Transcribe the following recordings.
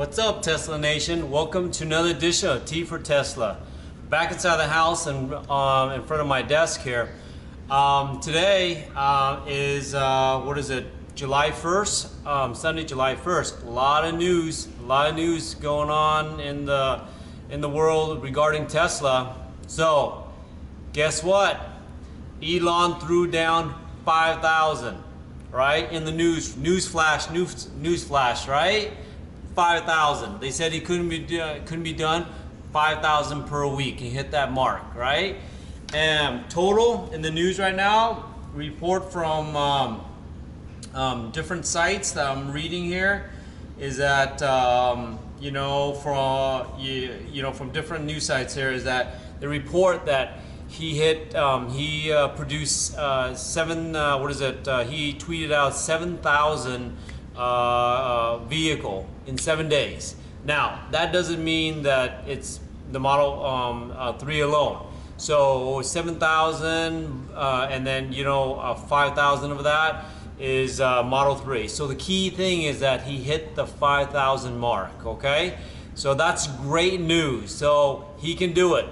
What's up, Tesla Nation? Welcome to another edition of T for Tesla. Back inside the house and in front of my desk here. Today is what is it? July 1st, Sunday, July 1st. A lot of news going on in the world regarding Tesla. So, guess what? Elon threw down 5,000, right? In the news flash, right? 5,000. They said he couldn't be done. 5,000 per week. He hit that mark, right? And total in the news right now, report from different sites that I'm reading here is that from from different news sites here is that they report that he produced he tweeted out 7,000 vehicle in 7 days. Now that doesn't mean that it's the Model 3 alone. So 7,000 and then 5,000 of that is Model 3. So the key thing is that he hit the 5,000 mark. Okay, so that's great news. So he can do it.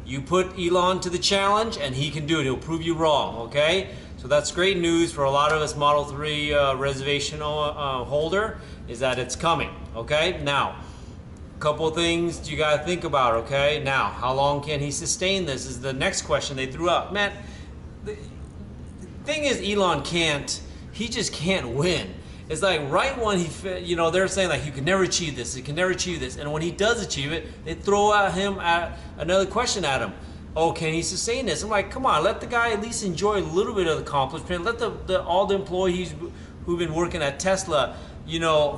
You put Elon to the challenge and he can do it. He'll prove you wrong. Okay, so that's great news for a lot of us Model 3 reservation holder, is that it's coming. Okay, now a couple of things you got to think about. Okay, now how long can he sustain this is the next question they threw out. Man, the thing is, Elon he just can't win. It's like right when they're saying like he can never achieve this, and when he does achieve it, they throw another question at him. Oh, can he sustain this? I'm like, come on, let the guy at least enjoy a little bit of the accomplishment. Let all the employees who've been working at Tesla,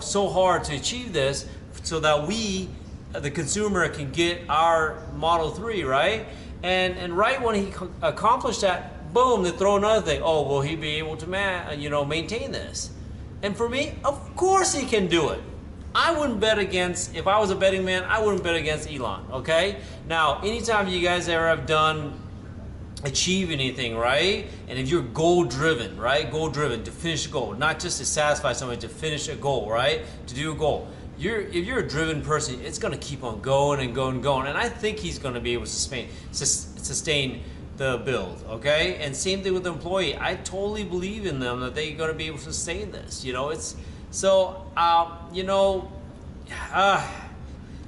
so hard to achieve this, so that we, the consumer, can get our Model 3, right? And right when he accomplished that, boom, they throw another thing. Oh, will he be able to maintain this? And for me, of course he can do it. I wouldn't bet against, if I was a betting man, I wouldn't bet against Elon, okay? Now, anytime you guys ever have achieve anything, right? And if you're goal-driven, right? Goal-driven, to finish a goal, not just to satisfy somebody, to finish a goal, right? To do a goal. If you're a driven person, it's gonna keep on going and going and going. And I think he's gonna be able to sustain the build, okay? And same thing with the employee. I totally believe in them that they're gonna be able to sustain this.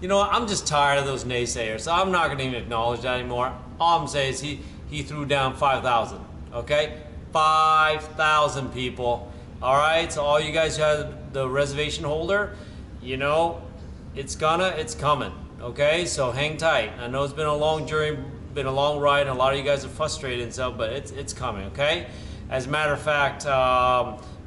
I'm just tired of those naysayers, so I'm not going to even acknowledge that anymore. All I'm saying is he threw down 5,000, okay? 5,000 people, all right? So all you guys who have the reservation holder, it's coming, okay? So hang tight. I know it's been a long journey, been a long ride, and a lot of you guys are frustrated and stuff, but it's coming, okay? As a matter of fact,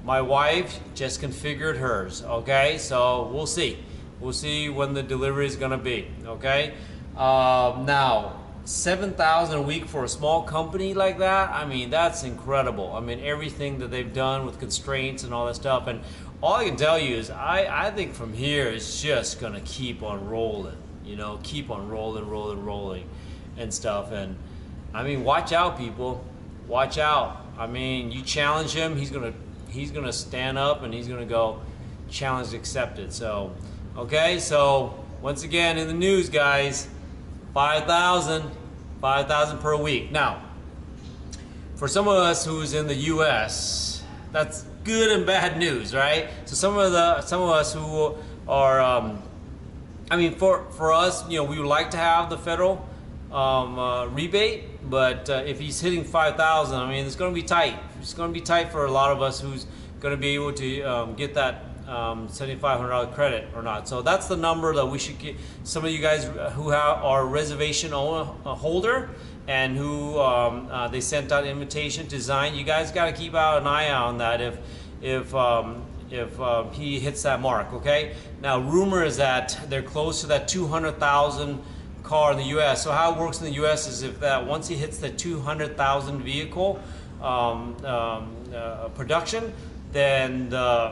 my wife just configured hers, okay? So we'll see. We'll see when the delivery is gonna be, okay? Now, 7,000 a week for a small company like that, I mean, that's incredible. I mean, everything that they've done with constraints and all that stuff. And all I can tell you is I think from here it's just gonna keep on rolling, keep on rolling and stuff. And I mean, watch out, people. Watch out. I mean, you challenge him, he's gonna stand up and he's gonna go, challenge accepted. So, okay, so once again in the news, guys, 5,000 per week. Now, for some of us who's in the U.S., that's good and bad news, right? So some of us who are, for us, we would like to have the federal rebate, but if he's hitting 5,000, I mean, it's going to be tight. It's going to be tight for a lot of us who's going to be able to get that $7,500 credit or not. So that's the number that we should get. Some of you guys who are reservation holder and who they sent out invitation to design, you guys got to keep out an eye on that if he hits that mark. Okay. Now, rumor is that they're close to that 200,000 car in the U.S. So how it works in the U.S. is once he hits the 200,000 vehicle production, then the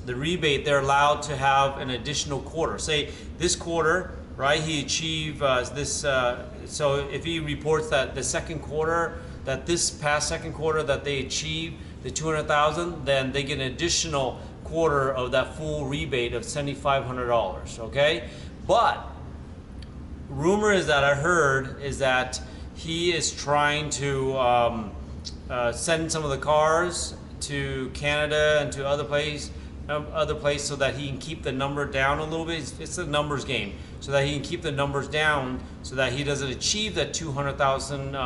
rebate, they're allowed to have an additional quarter. Say this quarter, right? He achieved this. So if he reports that the second quarter, that this past second quarter that they achieved the 200,000, then they get an additional quarter of that full rebate of $7,500. Okay, but rumor is that I heard is that he is trying to send some of the cars to Canada and to other places so that he can keep the number down a little bit. It's a numbers game, so that he can keep the numbers down so that he doesn't achieve that 200,000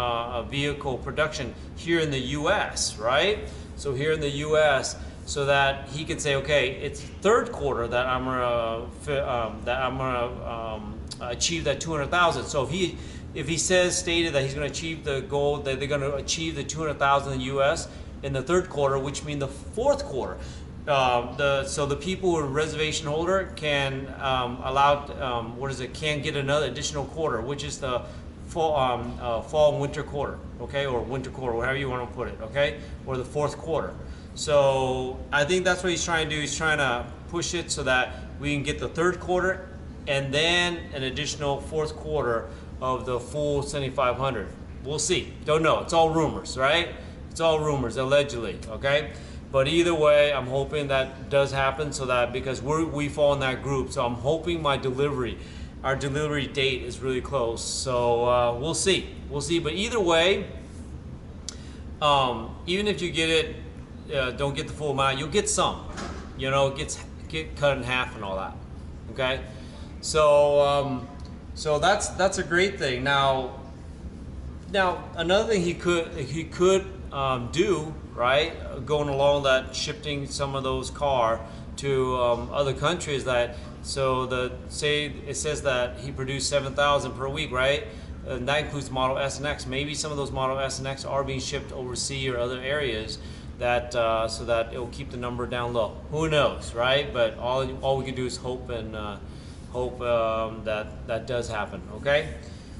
vehicle production here in the U.S., right? So here in the U.S., so that he can say, okay, it's third quarter that I'm gonna achieve that 200,000. So if he stated that he's going to achieve the goal, that they're going to achieve the 200,000 in the U.S. in the third quarter, which means the fourth quarter. So the people who are reservation holder can can get another additional quarter, which is the fall and winter quarter, okay, or winter quarter, whatever you want to put it, okay, or the fourth quarter. So I think that's what he's trying to do. He's trying to push it so that we can get the third quarter and then an additional fourth quarter of the full 7,500. We'll see. Don't know. It's all rumors, right? It's all rumors, allegedly, okay? But either way, I'm hoping that does happen, so that because we fall in that group. So I'm hoping our delivery date is really close. So we'll see. We'll see. But either way, even if you get it, don't get the full amount, you'll get some. You know, get cut in half and all that. Okay. So that's a great thing. Now another thing he could do, right, going along that, shifting some of those cars to other countries. That it says that he produced 7,000 per week, right? And that includes Model S and X. Maybe some of those Model S and X are being shipped overseas or other areas, that so that it will keep the number down low. Who knows, right? But all we can do is hope and hope that does happen. Okay,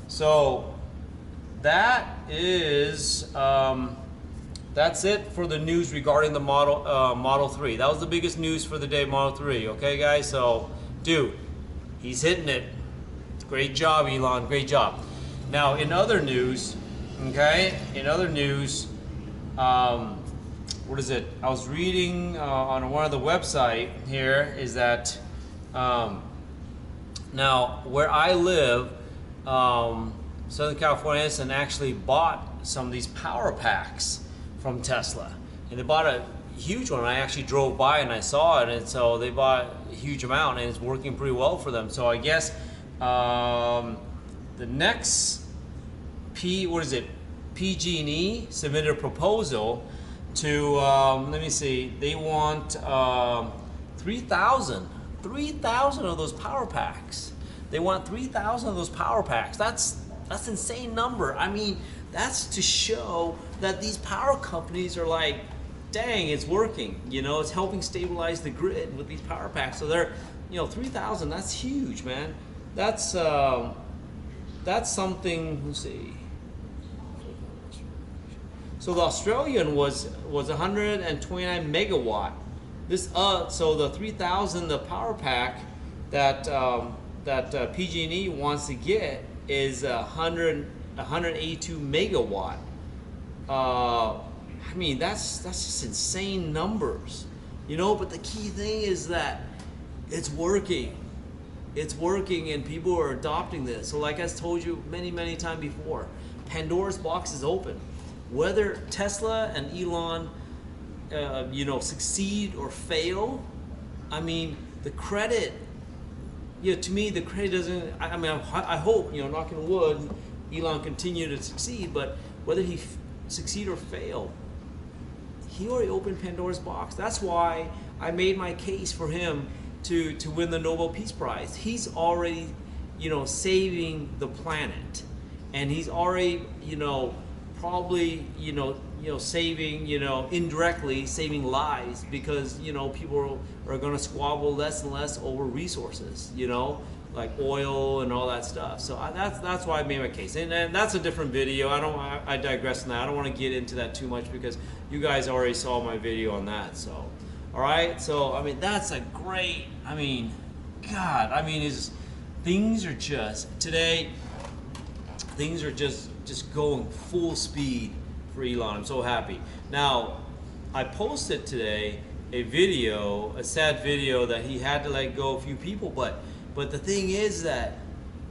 so that is that's it for the news regarding the Model 3. That was the biggest news for the day, Model 3. Okay, guys. So, dude, he's hitting it. Great job, Elon. Great job. Now, in other news, okay, what is it? I was reading on one of the website here is that now where I live, Southern California, Edison actually bought some of these power packs from Tesla, and they bought a huge one. I actually drove by and I saw it, and so they bought a huge amount, and it's working pretty well for them. So I guess the next PG&E submitted a proposal to let me see, they want 3,000 of those power packs. They want 3,000 of those power packs. That's an insane number. I mean, that's to show that these power companies are like, dang, it's working. You know, it's helping stabilize the grid with these power packs. So they're, 3,000. That's huge, man. That's something. Let's see. So the Australian was 129 megawatt. This so the 3,000, the power pack that PG&E wants to get is 182 megawatt. I mean, that's just insane numbers, But the key thing is that it's working. It's working, and people are adopting this. So, like I told you many times before, Pandora's box is open. Whether Tesla and Elon, succeed or fail, I mean, the credit. To me, the credit doesn't. I hope, knock on wood, Elon continue to succeed. But whether he succeed or fail, he already opened Pandora's box. That's why I made my case for him to win the Nobel Peace Prize. He's already, saving the planet, and he's already, probably, saving, indirectly saving lives, because, people are going to squabble less and less over resources, like oil and all that stuff. So that's why I made my case, and that's a different video. I digress on that. I don't want to get into that too much because you guys already saw my video on that. So, all right. So I mean, that's a great. I mean, God. I mean, things are just today. Things are just going full speed for Elon. I'm so happy. Now, I posted today a video, a sad video that he had to let go a few people. But the thing is that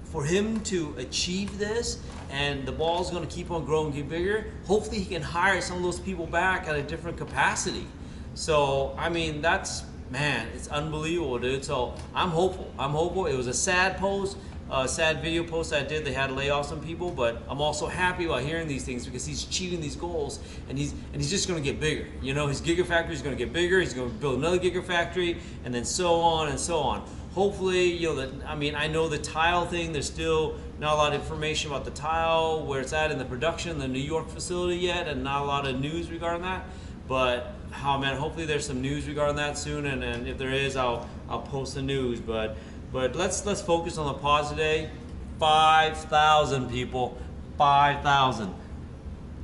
for him to achieve this, and the ball's going to keep on growing, get bigger, hopefully he can hire some of those people back at a different capacity. So I mean, that's, man, it's unbelievable, dude. So I'm hopeful. I'm hopeful. It was a sad post, a sad video post I did. They had to lay off some people, but I'm also happy about hearing these things because he's achieving these goals, and he's just going to get bigger. You know, his gigafactory is going to get bigger. He's going to build another gigafactory, and then so on and so on. Hopefully, you know, I mean, I know the tile thing, there's still not a lot of information about the tile, where it's at in the production, the New York facility yet, and not a lot of news regarding that. But, oh man, hopefully there's some news regarding that soon, and if there is, I'll post the news. But let's focus on the positive today. 5,000 people, 5,000.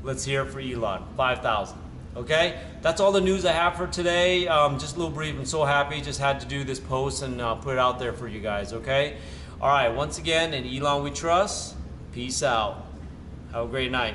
Let's hear it for Elon, 5,000. Okay, that's all the news I have for today. Just a little brief. I'm so happy. Just had to do this post and put it out there for you guys. Okay, all right. Once again, in Elon we trust. Peace out. Have a great night.